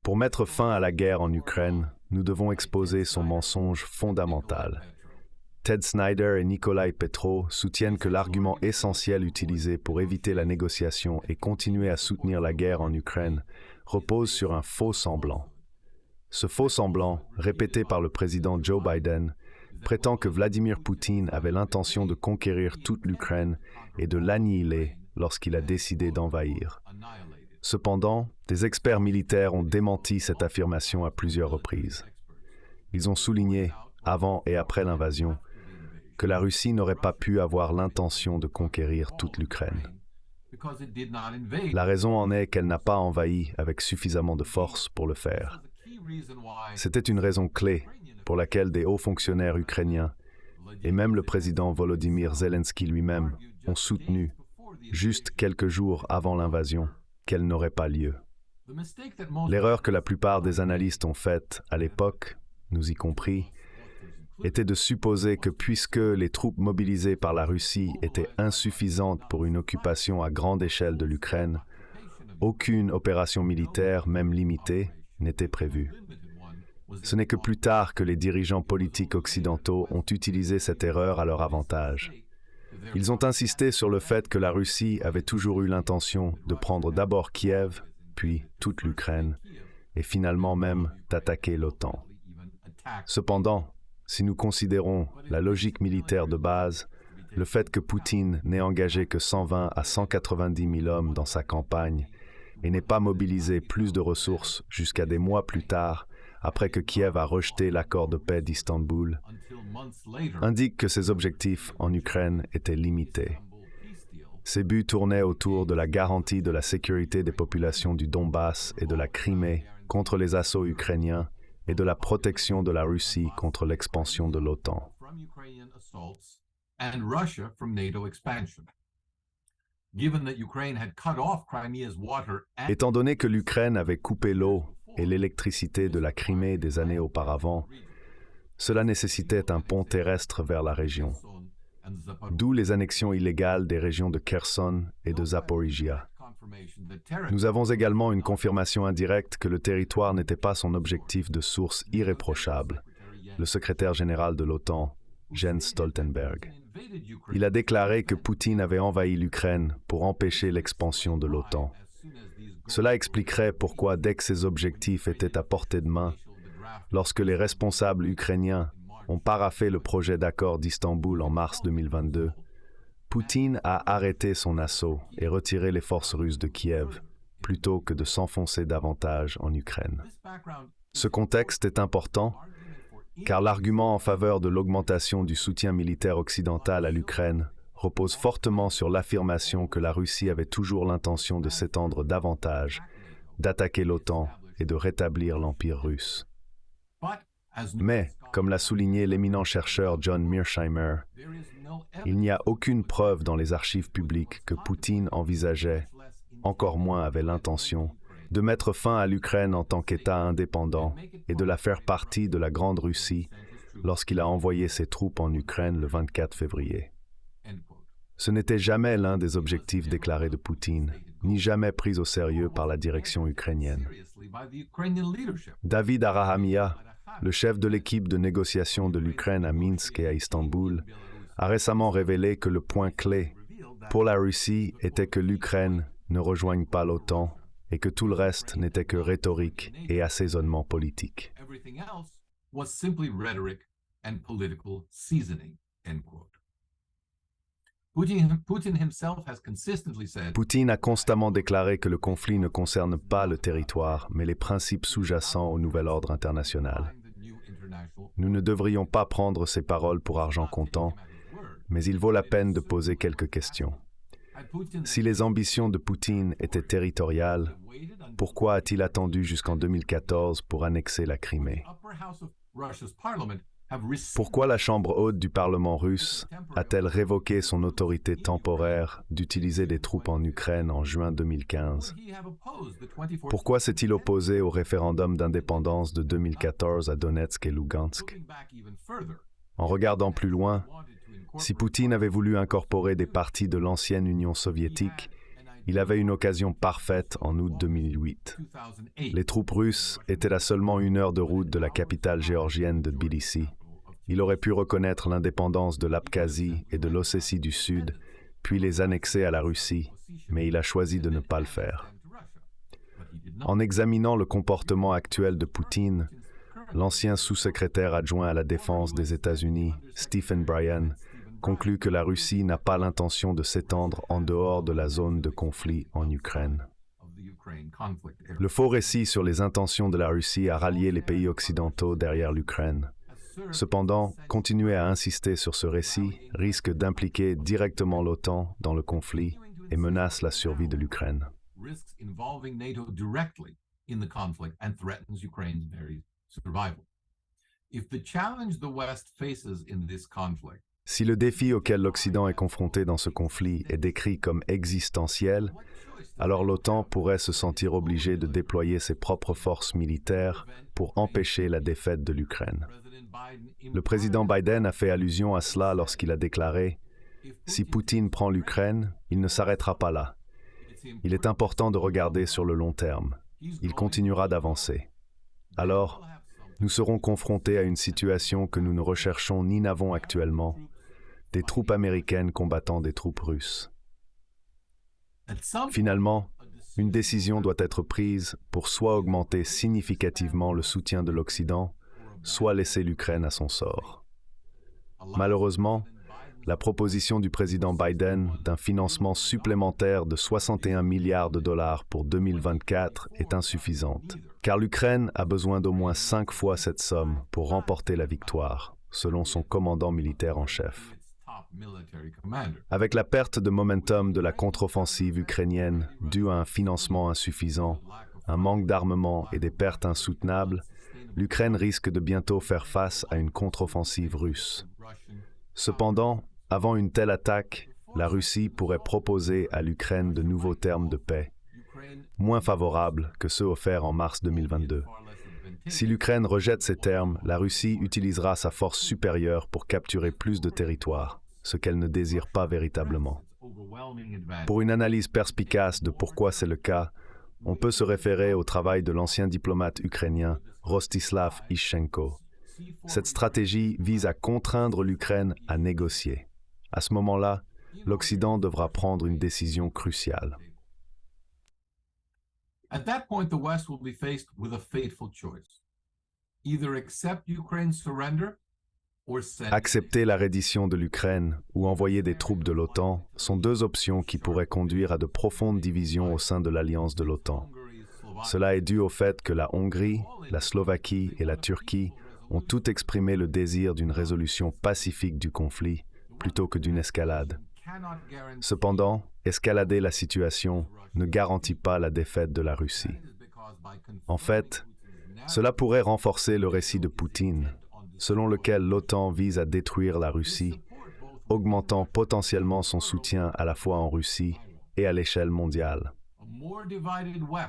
Pour mettre fin à la guerre en Ukraine, nous devons exposer son mensonge fondamental. Ted Snyder et Nikolai Petro soutiennent que l'argument essentiel utilisé pour éviter la négociation et continuer à soutenir la guerre en Ukraine repose sur un faux semblant. Ce faux semblant, répété par le président Joe Biden, prétend que Vladimir Poutine avait l'intention de conquérir toute l'Ukraine et de l'annihiler lorsqu'il a décidé d'envahir. Cependant, des experts militaires ont démenti cette affirmation à plusieurs reprises. Ils ont souligné, avant et après l'invasion, que la Russie n'aurait pas pu avoir l'intention de conquérir toute l'Ukraine. La raison en est qu'elle n'a pas envahi avec suffisamment de force pour le faire. C'était une raison clé pour laquelle des hauts fonctionnaires ukrainiens et même le président Volodymyr Zelensky lui-même ont soutenu, juste quelques jours avant l'invasion, qu'elle n'aurait pas lieu. L'erreur que la plupart des analystes ont faite à l'époque, nous y compris, était de supposer que puisque les troupes mobilisées par la Russie étaient insuffisantes pour une occupation à grande échelle de l'Ukraine, aucune opération militaire, même limitée, n'était prévue. Ce n'est que plus tard que les dirigeants politiques occidentaux ont utilisé cette erreur à leur avantage. Ils ont insisté sur le fait que la Russie avait toujours eu l'intention de prendre d'abord Kiev, puis toute l'Ukraine, et finalement même d'attaquer l'OTAN. Cependant, si nous considérons la logique militaire de base, le fait que Poutine n'ait engagé que 120 à 190 000 hommes dans sa campagne et n'ait pas mobilisé plus de ressources jusqu'à des mois plus tard, après que Kiev a rejeté l'accord de paix d'Istanbul, indique que ses objectifs en Ukraine étaient limités. Ses buts tournaient autour de la garantie de la sécurité des populations du Donbass et de la Crimée contre les assauts ukrainiens et de la protection de la Russie contre l'expansion de l'OTAN. Étant donné que l'Ukraine avait coupé l'eau et l'électricité de la Crimée des années auparavant, cela nécessitait un pont terrestre vers la région, d'où les annexions illégales des régions de Kherson et de Zaporizhia. Nous avons également une confirmation indirecte que le territoire n'était pas son objectif de source irréprochable, le secrétaire général de l'OTAN, Jens Stoltenberg. Il a déclaré que Poutine avait envahi l'Ukraine pour empêcher l'expansion de l'OTAN. Cela expliquerait pourquoi, dès que ces objectifs étaient à portée de main, lorsque les responsables ukrainiens ont paraphé le projet d'accord d'Istanbul en mars 2022, Poutine a arrêté son assaut et retiré les forces russes de Kiev, plutôt que de s'enfoncer davantage en Ukraine. Ce contexte est important, car l'argument en faveur de l'augmentation du soutien militaire occidental à l'Ukraine repose fortement sur l'affirmation que la Russie avait toujours l'intention de s'étendre davantage, d'attaquer l'OTAN et de rétablir l'Empire russe. Mais, comme l'a souligné l'éminent chercheur John Mearsheimer, il n'y a aucune preuve dans les archives publiques que Poutine envisageait, encore moins avait l'intention, de mettre fin à l'Ukraine en tant qu'État indépendant et de la faire partie de la Grande Russie lorsqu'il a envoyé ses troupes en Ukraine le 24 février. Ce n'était jamais l'un des objectifs déclarés de Poutine, ni jamais pris au sérieux par la direction ukrainienne. David Arahamia, le chef de l'équipe de négociation de l'Ukraine à Minsk et à Istanbul, a récemment révélé que le point clé pour la Russie était que l'Ukraine ne rejoigne pas l'OTAN et que tout le reste n'était que rhétorique et assaisonnement politique. Poutine a constamment déclaré que le conflit ne concerne pas le territoire, mais les principes sous-jacents au nouvel ordre international. Nous ne devrions pas prendre ces paroles pour argent comptant, mais il vaut la peine de poser quelques questions. Si les ambitions de Poutine étaient territoriales, pourquoi a-t-il attendu jusqu'en 2014 pour annexer la Crimée? Pourquoi la Chambre haute du Parlement russe a-t-elle révoqué son autorité temporaire d'utiliser des troupes en Ukraine en juin 2015? Pourquoi s'est-il opposé au référendum d'indépendance de 2014 à Donetsk et Lugansk? En regardant plus loin, si Poutine avait voulu incorporer des parties de l'ancienne Union soviétique, Il avait une occasion parfaite en août 2008. Les troupes russes étaient à seulement 1 heure de route de la capitale géorgienne de Tbilissi. Il aurait pu reconnaître l'indépendance de l'Abkhazie et de l'Ossétie du Sud, puis les annexer à la Russie, mais il a choisi de ne pas le faire. En examinant le comportement actuel de Poutine, l'ancien sous-secrétaire adjoint à la défense des États-Unis, Stephen Bryan, conclut que la Russie n'a pas l'intention de s'étendre en dehors de la zone de conflit en Ukraine. Le faux récit sur les intentions de la Russie a rallié les pays occidentaux derrière l'Ukraine. Cependant, continuer à insister sur ce récit risque d'impliquer directement l'OTAN dans le conflit et menace la survie de l'Ukraine. Si le défi auquel l'Occident est confronté dans ce conflit est décrit comme existentiel, alors l'OTAN pourrait se sentir obligée de déployer ses propres forces militaires pour empêcher la défaite de l'Ukraine. Le président Biden a fait allusion à cela lorsqu'il a déclaré « Si Poutine prend l'Ukraine, il ne s'arrêtera pas là. Il est important de regarder sur le long terme. Il continuera d'avancer. Alors, nous serons confrontés à une situation que nous ne recherchons ni n'avons actuellement, des troupes américaines combattant des troupes russes. Finalement, une décision doit être prise pour soit augmenter significativement le soutien de l'Occident, soit laisser l'Ukraine à son sort. Malheureusement, la proposition du président Biden d'un financement supplémentaire de 61 milliards de dollars pour 2024 est insuffisante, car l'Ukraine a besoin d'au moins 5 fois cette somme pour remporter la victoire, selon son commandant militaire en chef. Avec la perte de momentum de la contre-offensive ukrainienne due à un financement insuffisant, un manque d'armement et des pertes insoutenables, l'Ukraine risque de bientôt faire face à une contre-offensive russe. Cependant, avant une telle attaque, la Russie pourrait proposer à l'Ukraine de nouveaux termes de paix, moins favorables que ceux offerts en mars 2022. Si l'Ukraine rejette ces termes, la Russie utilisera sa force supérieure pour capturer plus de territoires, ce qu'elle ne désire pas véritablement. Pour une analyse perspicace de pourquoi c'est le cas, on peut se référer au travail de l'ancien diplomate ukrainien Rostislav Ishchenko. Cette stratégie vise à contraindre l'Ukraine à négocier. À ce moment-là, l'Occident devra prendre une décision cruciale. At that point, the West will be faced with a fateful choice. Either accept Ukraine's surrender or send... Accepter la reddition de l'Ukraine ou envoyer des troupes de l'OTAN sont deux options qui pourraient conduire à de profondes divisions au sein de l'alliance de l'OTAN. Cela est dû au fait que la Hongrie, la Slovaquie et la Turquie ont toutes exprimé le désir d'une résolution pacifique du conflit plutôt que d'une escalade. Cependant, escalader la situation ne garantit pas la défaite de la Russie. En fait, cela pourrait renforcer le récit de Poutine, selon lequel l'OTAN vise à détruire la Russie, augmentant potentiellement son soutien à la fois en Russie et à l'échelle mondiale.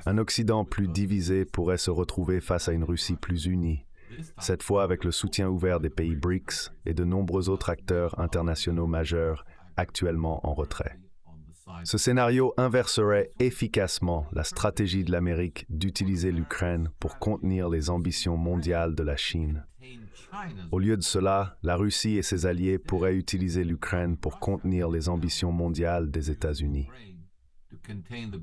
Un Occident plus divisé pourrait se retrouver face à une Russie plus unie, cette fois avec le soutien ouvert des pays BRICS et de nombreux autres acteurs internationaux majeurs actuellement en retrait. Ce scénario inverserait efficacement la stratégie de l'Amérique d'utiliser l'Ukraine pour contenir les ambitions mondiales de la Chine. Au lieu de cela, la Russie et ses alliés pourraient utiliser l'Ukraine pour contenir les ambitions mondiales des États-Unis.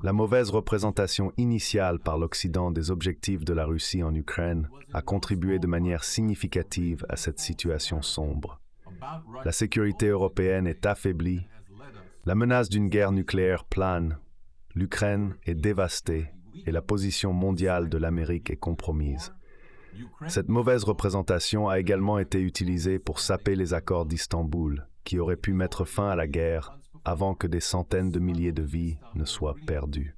La mauvaise représentation initiale par l'Occident des objectifs de la Russie en Ukraine a contribué de manière significative à cette situation sombre. La sécurité européenne est affaiblie, la menace d'une guerre nucléaire plane, l'Ukraine est dévastée et la position mondiale de l'Amérique est compromise. Cette mauvaise représentation a également été utilisée pour saper les accords d'Istanbul, qui auraient pu mettre fin à la guerre avant que des centaines de milliers de vies ne soient perdues.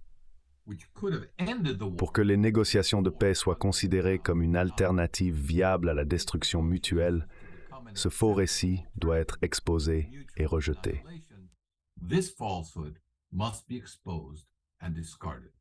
Pour que les négociations de paix soient considérées comme une alternative viable à la destruction mutuelle, ce faux récit doit être exposé et rejeté. This falsehood must be exposed and discarded.